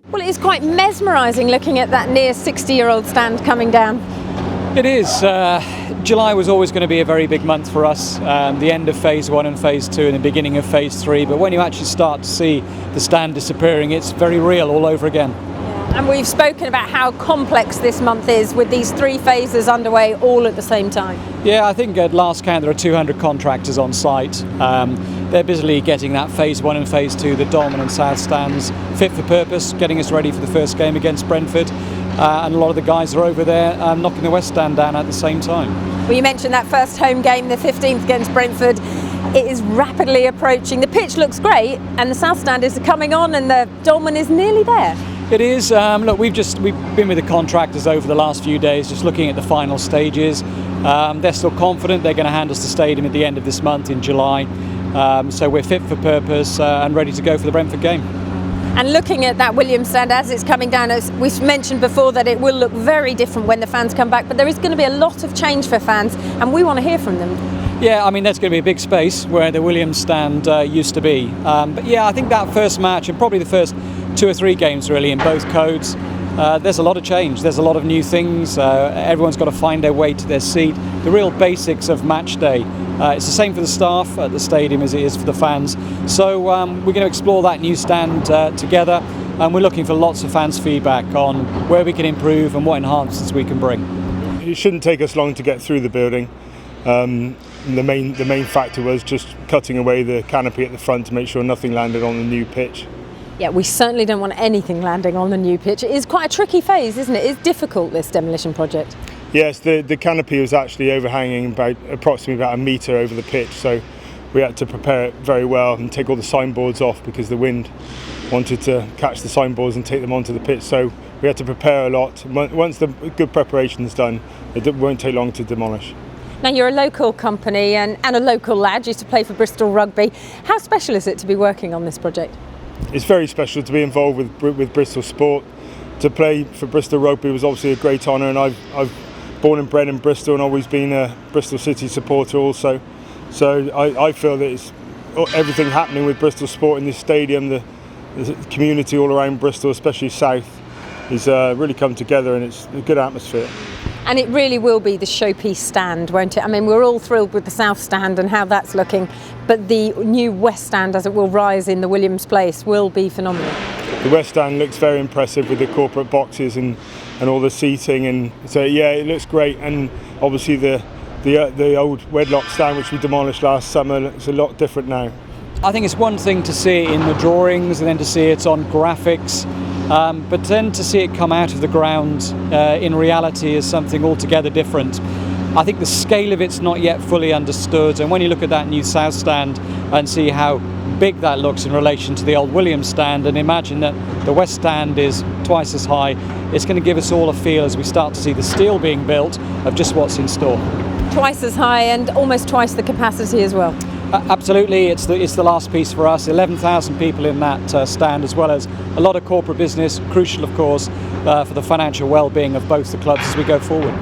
Well, it is quite mesmerising looking at that near 60-year-old stand coming down. It is. July was always going to be a very big month for us. The end of phase 1 and phase 2 and the beginning of phase 3. But when you actually start to see the stand disappearing, it's very real all over again. And we've spoken about how complex this month is with these 3 phases underway all at the same time. Yeah, I think at last count there are 200 contractors on site. They're busily getting that phase 1 and phase 2, the Dom and South stands, fit for purpose, getting us ready for the first game against Brentford. And a lot of the guys are over there knocking the West Stand down at the same time. Well, you mentioned that first home game, the 15th against Brentford. It is rapidly approaching. The pitch looks great and the South Stand is coming on and the Dolman is nearly there. It is. Look, we've been with the contractors over the last few days, just looking at the final stages. They're still confident they're going to hand us the stadium at the end of this month in July. So we're fit for purpose and ready to go for the Brentford game. And looking at that Williams stand as it's coming down, as we've mentioned before, that it will look very different when the fans come back, but there is going to be a lot of change for fans and we want to hear from them. Yeah, I mean, there's going to be a big space where the Williams stand used to be. But yeah, I think that first match and probably the first 2 or 3 games really in both codes, there's a lot of change, there's a lot of new things, everyone's got to find their way to their seat, the real basics of match day. It's the same for the staff at the stadium as it is for the fans. So we're going to explore that new stand together, and we're looking for lots of fans' feedback on where we can improve and what enhancements we can bring. It shouldn't take us long to get through the building. The main factor was just cutting away the canopy at the front to make sure nothing landed on the new pitch. Yeah, we certainly don't want anything landing on the new pitch. It is quite a tricky phase, isn't it? It's difficult, this demolition project. Yes, the canopy was actually overhanging approximately about a metre over the pitch, so we had to prepare it very well and take all the signboards off because the wind wanted to catch the signboards and take them onto the pitch, so we had to prepare a lot. Once the good preparation is done, it won't take long to demolish. Now, you're a local company and a local lad, used to play for Bristol Rugby. How special is it to be working on this project? It's very special to be involved with Bristol Sport. To play for Bristol Rugby was obviously a great honour, and I've born and bred in Bristol and always been a Bristol City supporter also. So I feel that it's everything happening with Bristol Sport in this stadium, the community all around Bristol, especially South, is really come together, and it's a good atmosphere. And it really will be the showpiece stand, won't it? I mean, we're all thrilled with the South Stand and how that's looking, but the new West Stand, as it will rise in the Williams Place, will be phenomenal. The West Stand looks very impressive with the corporate boxes and all the seating, and so yeah, it looks great. And obviously the old Wedlock stand, which we demolished last summer, looks a lot different now. I think it's one thing to see it in the drawings and then to see it on graphics, but then to see it come out of the ground in reality is something altogether different. I think the scale of it's not yet fully understood, and when you look at that new South Stand and see how big that looks in relation to the old Williams stand, and imagine that the West Stand is twice as high, it's going to give us all a feel as we start to see the steel being built of just what's in store. Twice as high and almost twice the capacity as well. Absolutely, it's the last piece for us. 11,000 people in that stand, as well as a lot of corporate business, crucial of course for the financial well-being of both the clubs as we go forward.